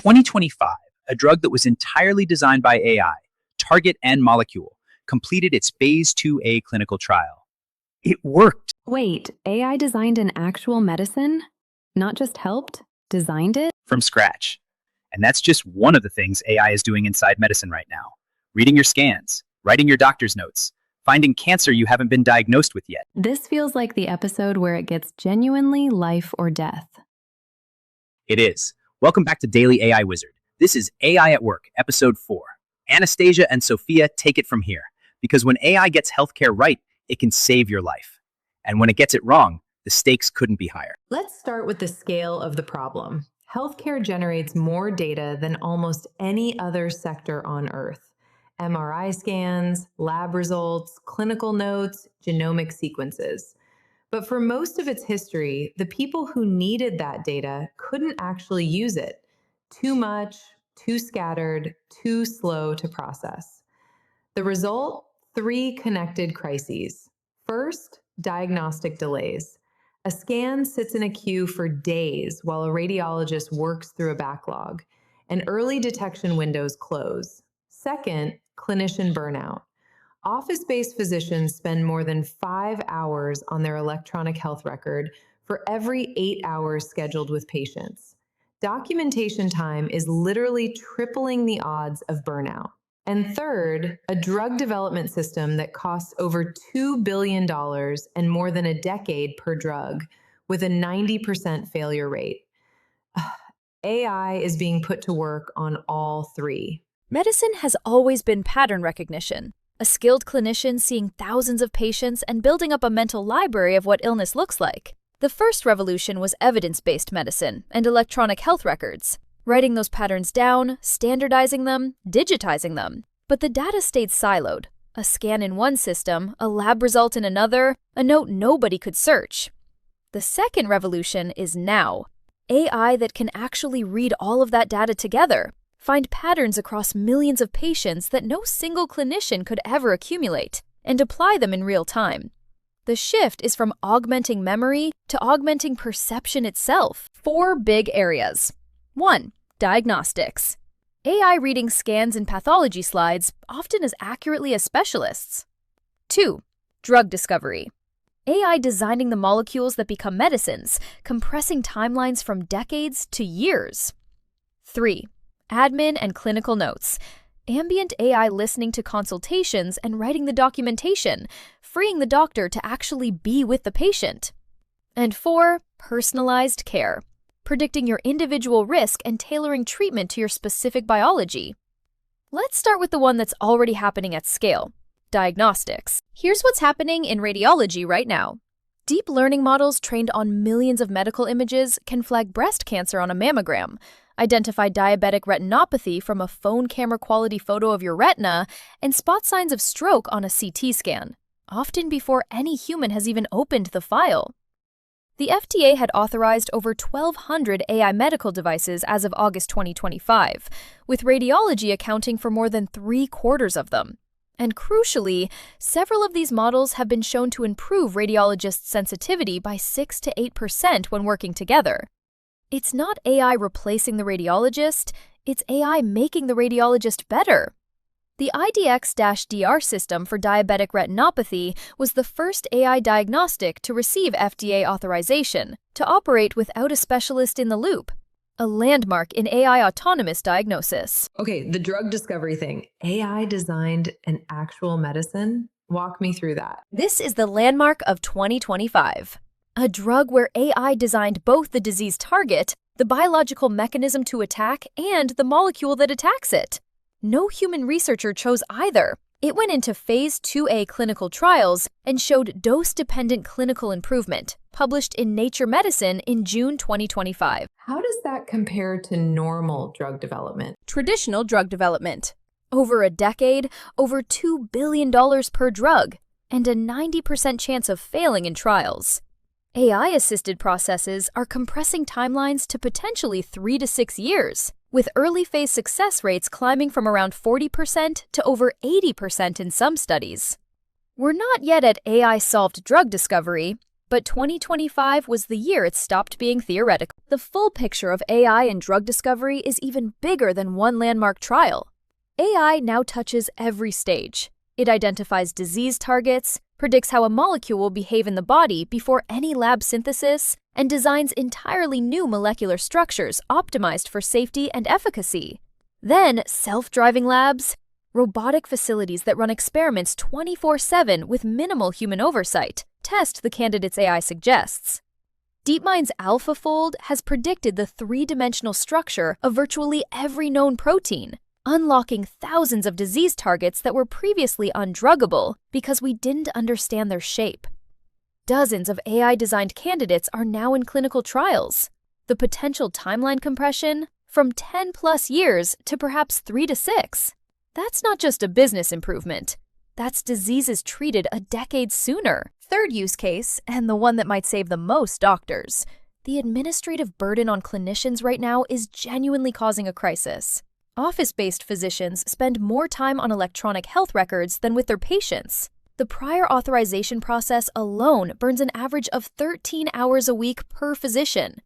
2025, a drug that was entirely designed by AI, target and molecule, completed its phase 2A clinical trial. It worked. Wait, AI designed an actual medicine? Not just helped, designed it? From scratch. And that's just one of the things AI is doing inside medicine right now. Reading your scans, writing your doctor's notes, finding cancer you haven't been diagnosed with yet. This feels like the episode where it gets genuinely life or death. It is. Welcome back to DailyAIWizard. This is AI at Work, episode 4. Anastasia and Sophia take it from here. Because when AI gets healthcare right, it can save your life. And when it gets it wrong, the stakes couldn't be higher. Let's start with the scale of the problem. Healthcare generates more data than almost any other sector on Earth. MRI scans, lab results, clinical notes, genomic sequences. But for most of its history, the people who needed that data couldn't actually use it. Too much, too scattered, too slow to process. The result? 3 connected crises. First, diagnostic delays. A scan sits in a queue for days while a radiologist works through a backlog, and early detection windows close. Second, clinician burnout. Office-based physicians spend more than 5 hours on their electronic health record for every 8 hours scheduled with patients. Documentation time is literally tripling the odds of burnout. And third, a drug development system that costs over $2 billion and more than a decade per drug, with a 90% failure rate. AI is being put to work on all 3. Medicine has always been pattern recognition. A skilled clinician seeing thousands of patients and building up a mental library of what illness looks like. The first revolution was evidence-based medicine and electronic health records. Writing those patterns down, standardizing them, digitizing them. But the data stayed siloed. A scan in one system, a lab result in another, a note nobody could search. The second revolution is now. AI that can actually read all of that data together, find patterns across millions of patients that no single clinician could ever accumulate, and apply them in real time. The shift is from augmenting memory to augmenting perception itself. 4 big areas. 1. Diagnostics. AI reading scans and pathology slides often as accurately as specialists. 2. Drug discovery. AI designing the molecules that become medicines, compressing timelines from decades to years. 3. Admin and clinical notes. Ambient AI listening to consultations and writing the documentation, freeing the doctor to actually be with the patient. And 4. Personalized care. Predicting your individual risk and tailoring treatment to your specific biology. Let's start with the one that's already happening at scale, diagnostics. Here's what's happening in radiology right now. Deep learning models trained on millions of medical images can flag breast cancer on a mammogram, identify diabetic retinopathy from a phone camera quality photo of your retina, and spot signs of stroke on a CT scan, often before any human has even opened the file. The FDA had authorized over 1,200 AI medical devices as of August 2025, with radiology accounting for more than 3/4 of them. And crucially, several of these models have been shown to improve radiologists' sensitivity by 6 to 8% when working together. It's not AI replacing the radiologist, it's AI making the radiologist better. The IDX-DR system for diabetic retinopathy was the first AI diagnostic to receive FDA authorization to operate without a specialist in the loop, a landmark in AI autonomous diagnosis. Okay, the drug discovery thing. AI designed an actual medicine? Walk me through that. This is the landmark of 2025. A drug where AI designed both the disease target, the biological mechanism to attack, and the molecule that attacks it. No human researcher chose either. It went into phase 2A clinical trials and showed dose-dependent clinical improvement, published in Nature Medicine in June 2025. How does that compare to normal drug development? Traditional drug development. Over a decade, over $2 billion per drug, and a 90% chance of failing in trials. AI-assisted processes are compressing timelines to potentially 3 to 6 years, with early-phase success rates climbing from around 40% to over 80% in some studies. We're not yet at AI-solved drug discovery, but 2025 was the year it stopped being theoretical. The full picture of AI in drug discovery is even bigger than one landmark trial. AI now touches every stage. It identifies disease targets, predicts how a molecule will behave in the body before any lab synthesis, and designs entirely new molecular structures optimized for safety and efficacy. Then, self-driving labs, robotic facilities that run experiments 24/7 with minimal human oversight, test the candidates AI suggests. DeepMind's AlphaFold has predicted the three-dimensional structure of virtually every known protein, unlocking thousands of disease targets that were previously undruggable because we didn't understand their shape. Dozens of AI-designed candidates are now in clinical trials. The potential timeline compression? From 10+ years to perhaps 3 to 6. That's not just a business improvement. That's diseases treated a decade sooner. Third use case, and the one that might save the most doctors. The administrative burden on clinicians right now is genuinely causing a crisis. Office-based physicians spend more time on electronic health records than with their patients. The prior authorization process alone burns an average of 13 hours a week per physician.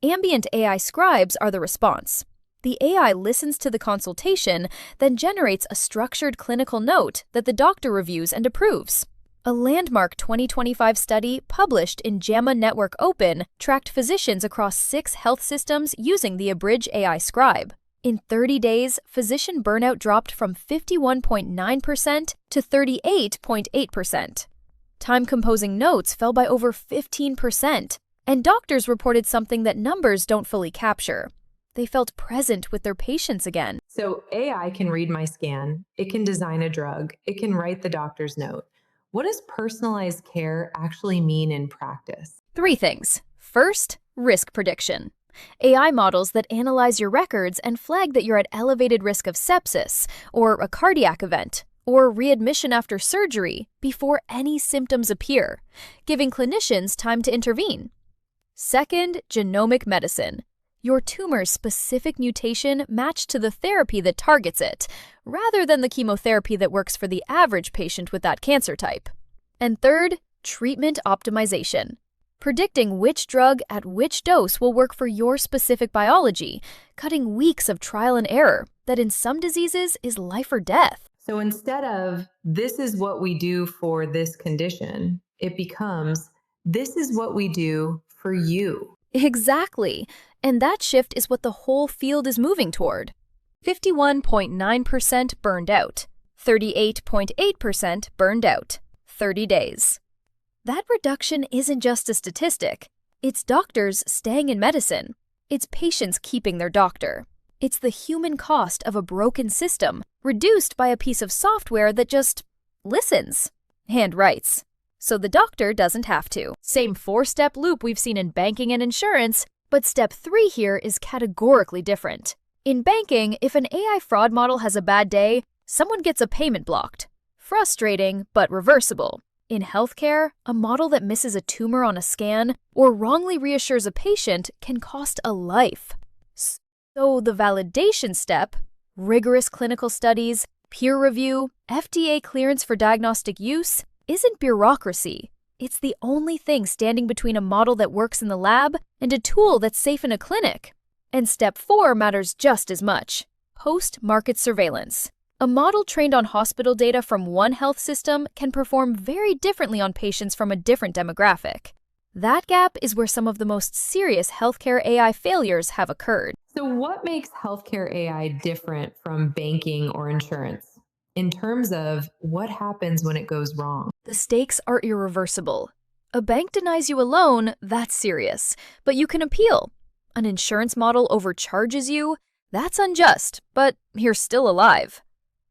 Ambient AI scribes are the response. The AI listens to the consultation, then generates a structured clinical note that the doctor reviews and approves. A landmark 2025 study published in JAMA Network Open tracked physicians across 6 health systems using the Abridge AI scribe. In 30 days, physician burnout dropped from 51.9% to 38.8%. Time composing notes fell by over 15%, and doctors reported something that numbers don't fully capture. They felt present with their patients again. So AI can read my scan, it can design a drug, it can write the doctor's note. What does personalized care actually mean in practice? 3 things. First, risk prediction. AI models that analyze your records and flag that you're at elevated risk of sepsis, or a cardiac event, or readmission after surgery before any symptoms appear, giving clinicians time to intervene. Second, genomic medicine. Your tumor's specific mutation matched to the therapy that targets it, rather than the chemotherapy that works for the average patient with that cancer type. And third, treatment optimization. Predicting which drug at which dose will work for your specific biology, cutting weeks of trial and error that in some diseases is life or death. So instead of, this is what we do for this condition, it becomes, this is what we do for you. Exactly. And that shift is what the whole field is moving toward. 51.9% burned out. 38.8% burned out. 30 days. That reduction isn't just a statistic. It's doctors staying in medicine. It's patients keeping their doctor. It's the human cost of a broken system, reduced by a piece of software that just listens and writes. So the doctor doesn't have to. Same 4-step loop we've seen in banking and insurance, but step 3 here is categorically different. In banking, if an AI fraud model has a bad day, someone gets a payment blocked. Frustrating, but reversible. In healthcare, a model that misses a tumor on a scan or wrongly reassures a patient can cost a life. So the validation step, rigorous clinical studies, peer review, FDA clearance for diagnostic use, isn't bureaucracy. It's the only thing standing between a model that works in the lab and a tool that's safe in a clinic. And step 4 matters just as much. Post-market surveillance. A model trained on hospital data from one health system can perform very differently on patients from a different demographic. That gap is where some of the most serious healthcare AI failures have occurred. So what makes healthcare AI different from banking or insurance in terms of what happens when it goes wrong? The stakes are irreversible. A bank denies you a loan, that's serious, but you can appeal. An insurance model overcharges you, that's unjust, but you're still alive.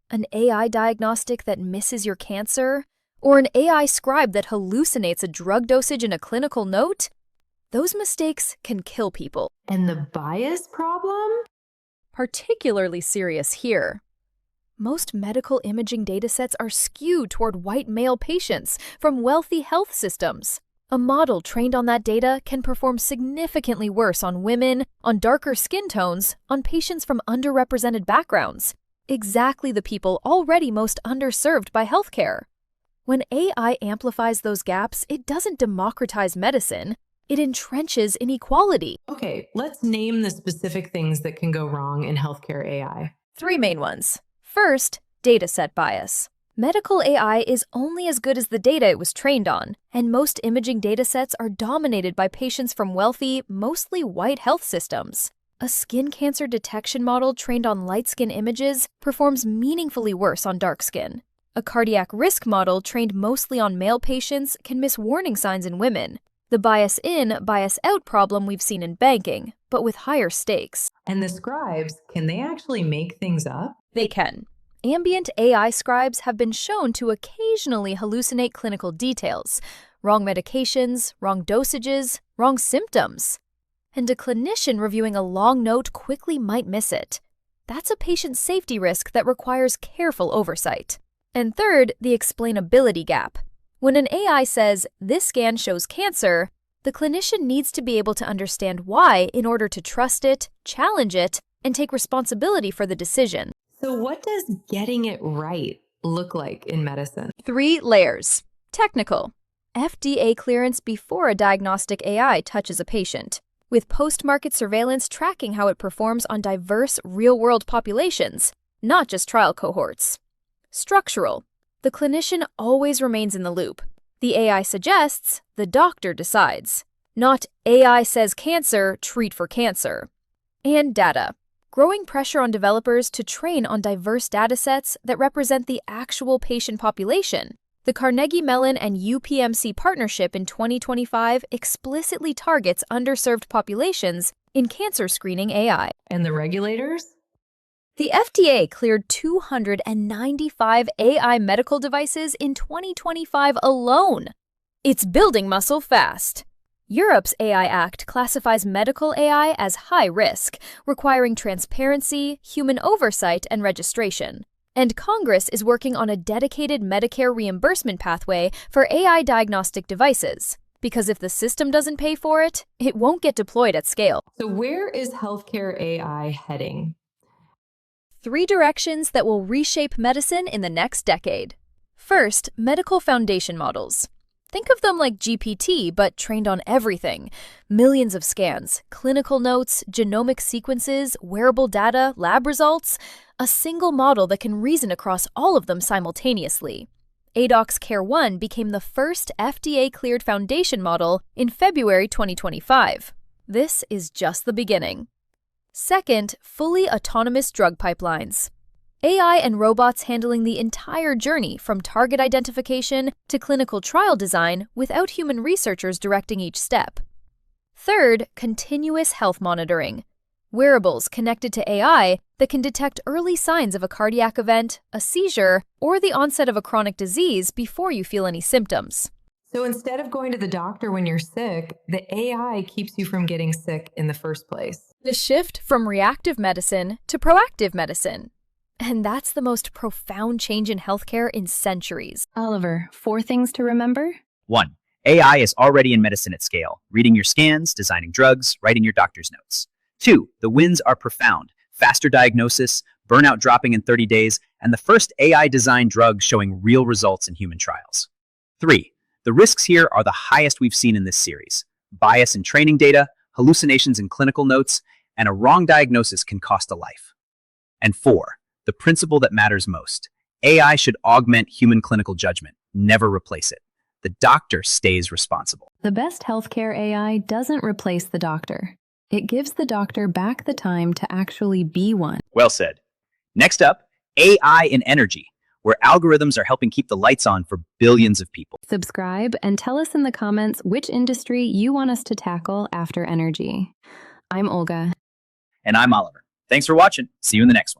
An AI diagnostic that misses your cancer, or an AI scribe that hallucinates a drug dosage in a clinical note, those mistakes can kill people. And the bias problem? Particularly serious here. Most medical imaging datasets are skewed toward white male patients from wealthy health systems. A model trained on that data can perform significantly worse on women, on darker skin tones, on patients from underrepresented backgrounds. Exactly the people already most underserved by healthcare. When AI amplifies those gaps, it doesn't democratize medicine, it entrenches inequality. Okay, let's name the specific things that can go wrong in healthcare AI. 3 main ones. First, dataset bias. Medical AI is only as good as the data it was trained on, and most imaging datasets are dominated by patients from wealthy, mostly white health systems. A skin cancer detection model trained on light skin images performs meaningfully worse on dark skin. A cardiac risk model trained mostly on male patients can miss warning signs in women. The bias in, bias out problem we've seen in banking, but with higher stakes. And the scribes, can they actually make things up? They can. Ambient AI scribes have been shown to occasionally hallucinate clinical details, wrong medications, wrong dosages, wrong symptoms. And a clinician reviewing a long note quickly might miss it. That's a patient safety risk that requires careful oversight. And third, the explainability gap. When an AI says, "This scan shows cancer," the clinician needs to be able to understand why in order to trust it, challenge it, and take responsibility for the decision. So what does getting it right look like in medicine? 3 layers. Technical. FDA clearance before a diagnostic AI touches a patient, with post-market surveillance tracking how it performs on diverse real-world populations, not just trial cohorts. Structural. The clinician always remains in the loop. The AI suggests, the doctor decides. Not AI says cancer, treat for cancer. And data. Growing pressure on developers to train on diverse datasets that represent the actual patient population. The Carnegie Mellon and UPMC partnership in 2025 explicitly targets underserved populations in cancer screening AI. And the regulators? The FDA cleared 295 AI medical devices in 2025 alone. It's building muscle fast. Europe's AI Act classifies medical AI as high risk, requiring transparency, human oversight, and registration. And Congress is working on a dedicated Medicare reimbursement pathway for AI diagnostic devices. Because if the system doesn't pay for it, it won't get deployed at scale. So where is healthcare AI heading? 3 directions that will reshape medicine in the next decade. First, medical foundation models. Think of them like GPT, but trained on everything. Millions of scans, clinical notes, genomic sequences, wearable data, lab results. A single model that can reason across all of them simultaneously. ADOC's Care1 became the first FDA-cleared foundation model in February 2025. This is just the beginning. Second, fully autonomous drug pipelines. AI and robots handling the entire journey from target identification to clinical trial design without human researchers directing each step. Third, continuous health monitoring. Wearables connected to AI that can detect early signs of a cardiac event, a seizure, or the onset of a chronic disease before you feel any symptoms. So instead of going to the doctor when you're sick, the AI keeps you from getting sick in the first place. The shift from reactive medicine to proactive medicine. And that's the most profound change in healthcare in centuries. Oliver, 4 things to remember? 1. AI is already in medicine at scale, reading your scans, designing drugs, writing your doctor's notes. 2. The wins are profound. Faster diagnosis, burnout dropping in 30 days, and the first AI-designed drug showing real results in human trials. 3. The risks here are the highest we've seen in this series. Bias in training data, hallucinations in clinical notes, and a wrong diagnosis can cost a life. And 4. The principle that matters most. AI should augment human clinical judgment, never replace it. The doctor stays responsible. The best healthcare AI doesn't replace the doctor. It gives the doctor back the time to actually be one. Well said. Next up, AI in energy, where algorithms are helping keep the lights on for billions of people. Subscribe and tell us in the comments which industry you want us to tackle after energy. I'm Olga. And I'm Oliver. Thanks for watching. See you in the next one.